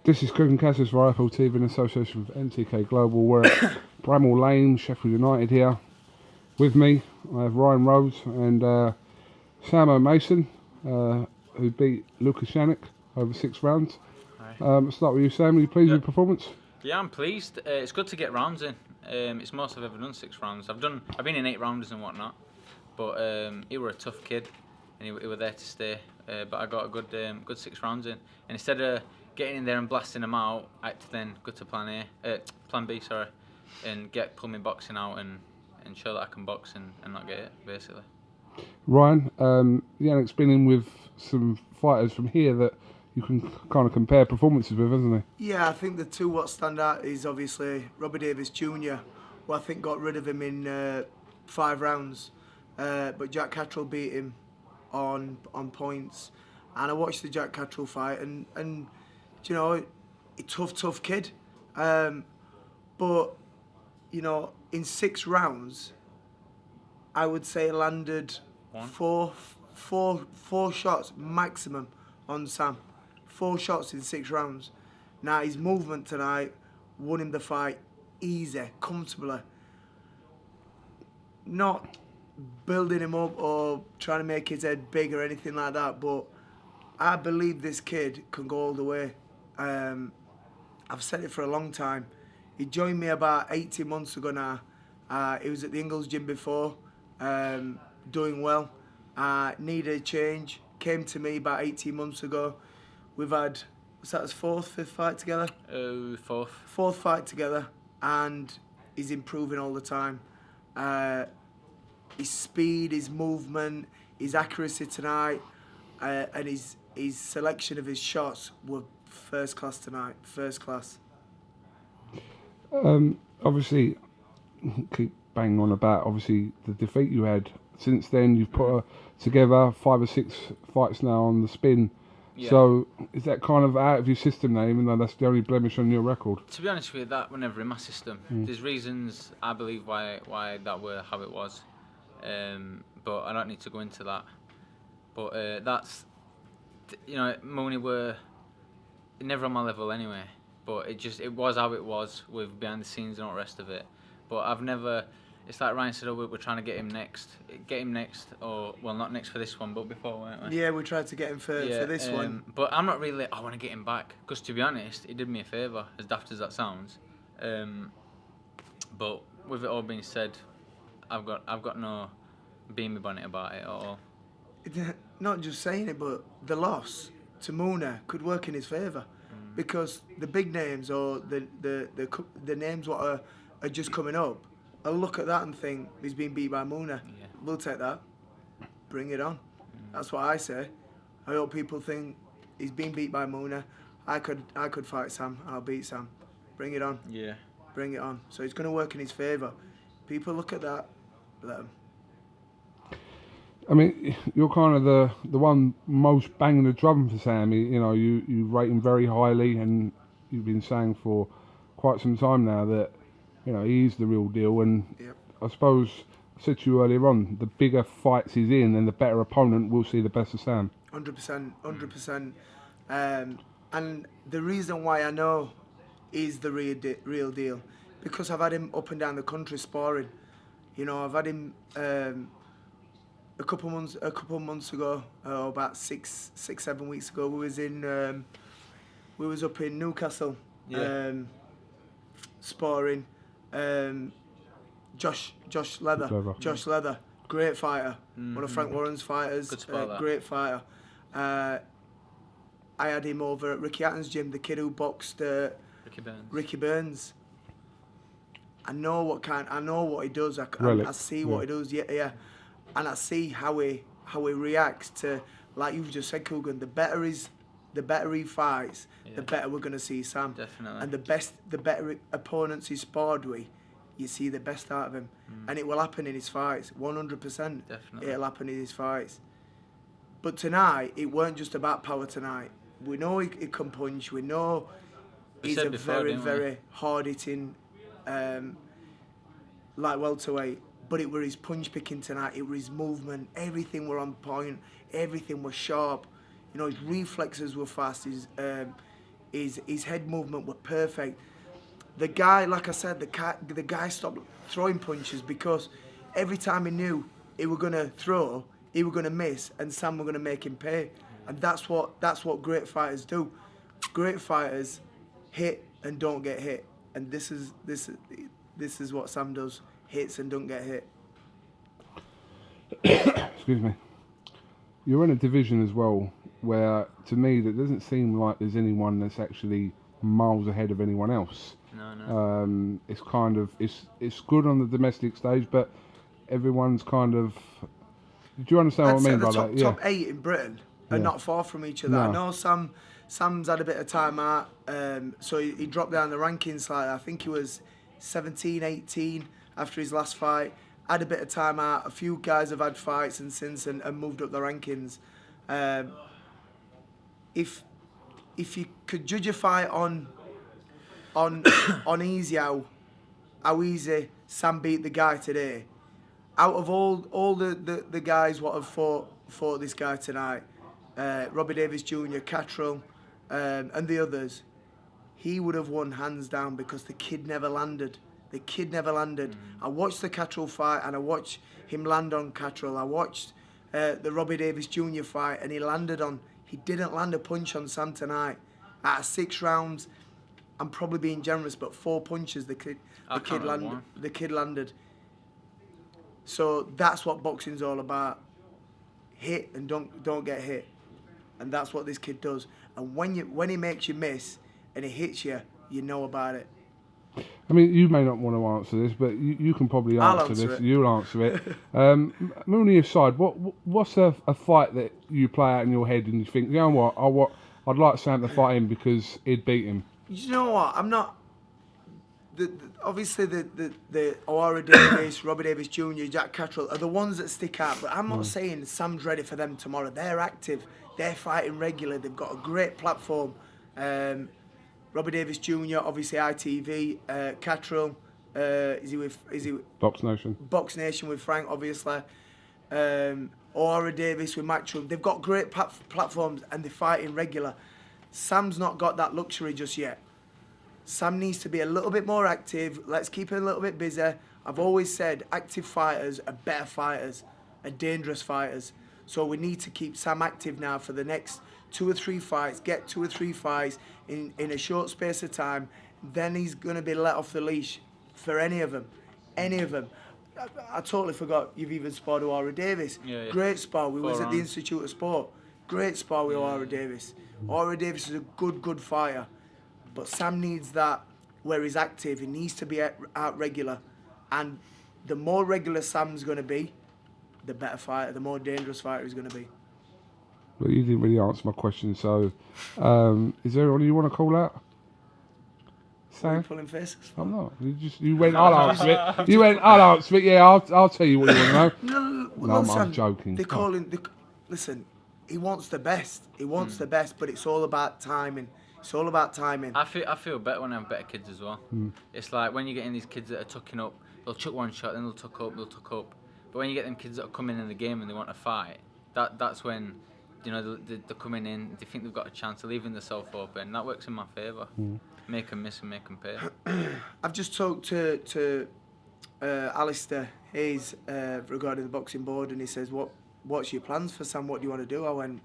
This is KUGAN CASSIUS for IFL TV in association with NTK Global. We're at Bramall Lane, Sheffield United here. With me, I have Ryan Rhodes and Sam O'Mason, who beat Janik over 6 rounds. Let's start with you, Sam. Are you pleased with the performance? Yeah, I'm pleased. It's good to get rounds in. It's most I've ever done 6 rounds. I've been in 8 rounders and whatnot, but he were a tough kid, and he were there to stay. But I got a good 6 rounds in, and instead of getting in there and blasting them out, I had to then go to plan B, and pull my boxing out and show that I can box and not get it, basically. Ryan, Janik's been in with some fighters from here that you can kind of compare performances with, hasn't he? Yeah, I think the two what stand out is obviously Robbie Davies Jr., who I think got rid of him in 5 rounds, but Jack Catterall beat him on points. And I watched the Jack Catterall fight, and you know, a tough kid, but you know, in 6 rounds, I would say landed four shots maximum on Sam. 4 shots in 6 rounds. Now his movement tonight won him the fight easy, comfortably. Not building him up or trying to make his head big or anything like that, but I believe this kid can go all the way. I've said it for a long time. He joined me about 18 months ago now. He was at the Ingles gym before, doing well. Needed a change. Came to me about 18 months ago. We've had, was that his 4th, 5th fight together? 4th. 4th fight together, and he's improving all the time. His speed, his movement, his accuracy tonight, and his selection of his shots were first class tonight. First class. Obviously, keep banging on about obviously the defeat you had. Since then, you've put together 5 or 6 fights now on the spin. Yeah. So is that kind of out of your system now, even though that's the only blemish on your record? To be honest with you, that were never in my system. There's reasons I believe why that were how it was, but I don't need to go into that. But that's, you know, Mooney were never on my level anyway. But it was how it was with behind the scenes and all the rest of it. But I've never. It's like Ryan said, we're trying to get him next, or well, not next for this one, but before, weren't we? Yeah, we tried to get him for this one. But I'm not really. I want to get him back because, to be honest, he did me a favour, as daft as that sounds. But with it all being said, I've got no beamy bonnet about it at all. Not just saying it, but the loss to Muna could work in his favour, because the big names or the names what are just coming up, I'll look at that and think he's been beat by Muna. Yeah. We'll take that. Bring it on. That's what I say. I hope people think he's been beat by Muna. I could fight Sam. I'll beat Sam. Bring it on. Yeah. Bring it on. So it's going to work in his favour. People look at that. Let them. I mean, you're kind of the one most banging the drum for Sam. You know, you rate him very highly, and you've been saying for quite some time now that, you know, he's the real deal. And Yep. I suppose I said to you earlier on, the bigger fights he's in and the better opponent will see the best of Sam. 100%, 100%. And the reason why I know he's the real deal, because I've had him up and down the country sparring. You know, I've had him a couple months ago, about 6-7 weeks ago. We was up in Newcastle, sparring. Josh Leather, great fighter, one of Frank Warren's fighters, great fighter. I had him over at Ricky Hatton's gym, the kid who boxed Ricky Burns. I know what he does. I see what he does. Yeah, and I see how he reacts to, like you've just said, KUGAN. The better he fights, the better we're gonna see Sam. Definitely. And the better opponents he sparred with, you see the best out of him, and it will happen in his fights. 100%. Definitely. It'll happen in his fights. But tonight, it weren't just about power tonight. We know he can punch. We know he's a very hard-hitting, like welterweight. But it were his punch picking tonight. It was his movement. Everything were on point. Everything was sharp. You know, his reflexes were fast. his head movement were perfect. The guy, like I said, the guy stopped throwing punches because every time he knew he were gonna throw, he were gonna miss, and Sam were gonna make him pay. And that's what great fighters do. Great fighters hit and don't get hit, and this is what Sam does: hits and don't get hit. Excuse me. You're in a division as well where, to me, that doesn't seem like there's anyone that's actually miles ahead of anyone else. No. It's kind of it's good on the domestic stage, but everyone's kind of. Do you understand what I mean by the that? top 8 in Britain are not far from each other. No. I know Sam's had a bit of time out, so he dropped down the rankings slightly. I think he was 17, 18 after his last fight. Had a bit of time out. A few guys have had fights and since and moved up the rankings. If you could judge a fight on easy how easy Sam beat the guy today, out of all the guys what have fought this guy tonight, Robbie Davis Jr., Cattrall, and the others, he would have won hands down because the kid never landed. The kid never landed. I watched the Cattrall fight and I watched him land on Cattrall. I watched the Robbie Davis Jr. fight and he didn't land a punch on Sam tonight. Out of 6 rounds, I'm probably being generous, but 4 punches the kid landed. So that's what boxing's all about. Hit and don't get hit. And that's what this kid does. And when he makes you miss and he hits you, you know about it. I mean, you may not want to answer this, but you can probably answer this. You'll answer it. Mooney aside, what's a fight that you play out in your head and you think, you know what, I'd like Sam to fight him because he'd beat him? You know what? I'm not. Obviously, the O'Hara Davis, Robbie Davis Jr., Jack Cattrall are the ones that stick out. But I'm not saying Sam's ready for them tomorrow. They're active. They're fighting regularly. They've got a great platform. Robbie Davis Jr., obviously ITV, Cattrall, is he BoxNation. BoxNation with Frank, obviously. O'Hara Davis with Matchroom. They've got great platforms and they're fighting regular. Sam's not got that luxury just yet. Sam needs to be a little bit more active. Let's keep him a little bit busy. I've always said active fighters are better fighters, are dangerous fighters. So we need to keep Sam active now for the next 2 or 3 fights, get 2 or 3 fights in a short space of time. Then he's going to be let off the leash for any of them. Any of them. I totally forgot you've even sparred O'Hara Davis. Yeah. Great spar. We was at the rounds. Institute of Sport. Great spar with O'Hara Davis. O'Hara Davis is a good fighter. But Sam needs that where he's active. He needs to be out regular. And the more regular Sam's going to be, the better fighter, the more dangerous fighter he's going to be. Well, you didn't really answer my question, so is there anyone you want to call out? Are you pulling faces? I'm not. You went, I'll answer it. You went, I'll answer it. Yeah, I'll tell you what you want to know. No, I'm joking. They're calling. Listen, he wants the best. He wants the best, but it's all about timing. It's all about timing. I feel better when I have better kids as well. It's like when you're getting these kids that are tucking up, they'll chuck one shot, then they'll tuck up. But when you get them kids that are coming in the game and they want to fight, that's when, you know, they're coming in, they think they've got a chance, they're leaving themselves open. That works in my favour. Make them miss and make them pay. I've just talked to Alistair Hayes regarding the boxing board, and he says, what's your plans for Sam? What do you want to do? I went,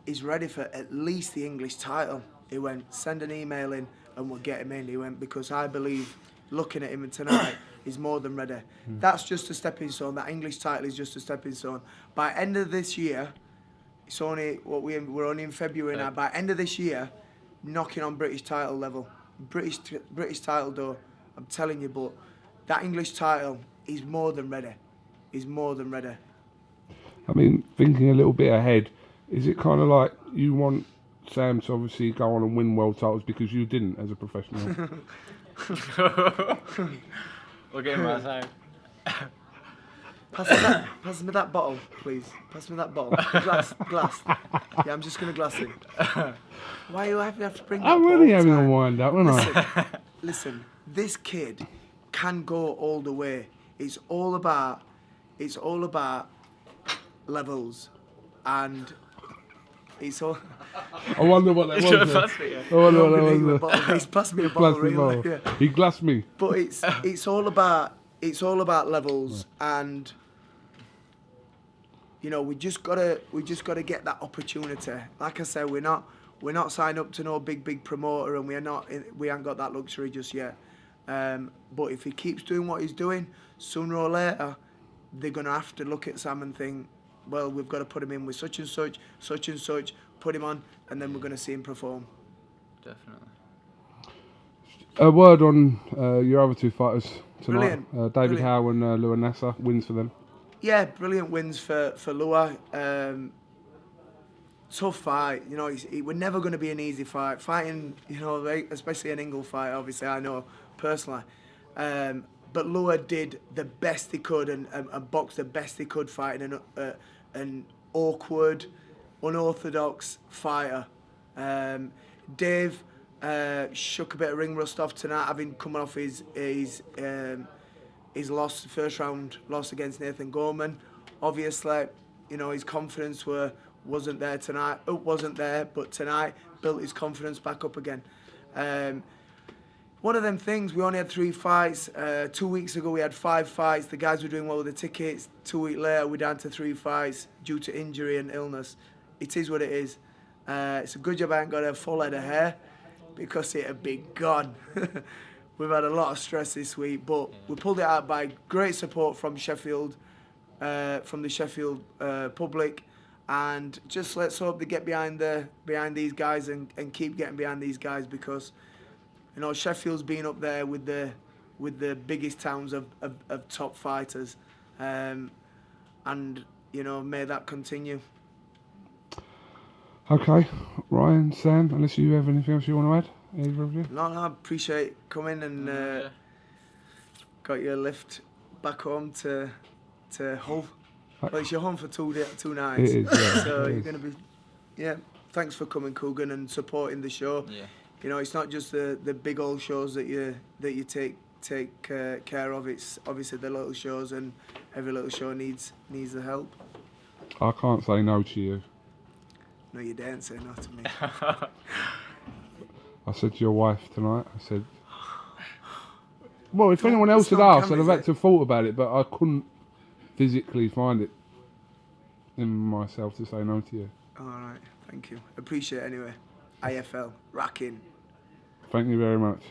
he's ready for at least the English title. He went, send an email in and we'll get him in. He went, because I believe, looking at him tonight, he's more than ready. That's just a stepping stone. That English title is just a stepping stone. By end of this year, it's only we're only in February now. By end of this year, knocking on British title level, British title door. I'm telling you, but that English title, he's more than ready. He's more than ready. I mean, thinking a little bit ahead, is it kind of like you want Sam to obviously go on and win world titles because you didn't as a professional? We'll get him right side. Pass me that bottle, please. Pass me that bottle. Glass. Yeah, I'm just going to glass it. Why do I have to bring that I'm up really all having the a time? wind up, aren't I? Listen, this kid can go all the way. It's all about levels. And it's all. I wonder what that was. Should have then. passed it, yeah. I wonder what Giving that me a was. bottle. He's passed me a He bottle, glassed me really. bottle. Yeah. He glassed me. But it's all about levels, and you know we just gotta get that opportunity. Like I said, we're not signed up to no big promoter, and we ain't got that luxury just yet. But if he keeps doing what he's doing, sooner or later, they're gonna have to look at Sam and think, well, we've got to put him in with such and such, put him on, and then we're gonna see him perform. Definitely. A word on your other two fighters tonight. Brilliant. David Howe and Lua Nasser. Wins for them. Yeah, brilliant wins for Lua. Tough fight, you know. It was never going to be an easy fight. Fighting, you know, especially an Ingle fight. Obviously, I know personally, but Lua did the best he could and boxed the best he could, fighting an awkward, unorthodox fighter. Dave shook a bit of ring rust off tonight, having come off his loss, first round loss against Nathan Gorman. Obviously, you know, his confidence wasn't there tonight. But tonight built his confidence back up again. One of them things, we only had 3 fights. 2 weeks ago we had 5 fights. The guys were doing well with the tickets. 2 weeks later we're down to 3 fights due to injury and illness. It is what it is. It's a good job I ain't got a full head of hair, because it'd be gone. We've had a lot of stress this week, but we pulled it out by great support from Sheffield, from the Sheffield public, and just let's hope they get behind these guys and keep getting behind these guys, because you know Sheffield's been up there with the biggest towns of top fighters, and you know, may that continue. Okay, Ryan, Sam, unless you have anything else you want to add, either of you? No, I appreciate coming and got your lift back home to Hull. Well, it's your home for 2 nights. It is, yeah. So it you're is. going to be, yeah. Thanks for coming, Kugan, and supporting the show. Yeah. You know, it's not just the big old shows that you take care of. It's obviously the little shows, and every little show needs the help. I can't say no to you. No, you daren't say no to me. I said to your wife tonight, I said, well, if anyone It's else had not on asked, I'd camera, have is had to thought about it, but I couldn't physically find it in myself to say no to you. All right, thank you. Appreciate it anyway. IFL, rocking. Thank you very much.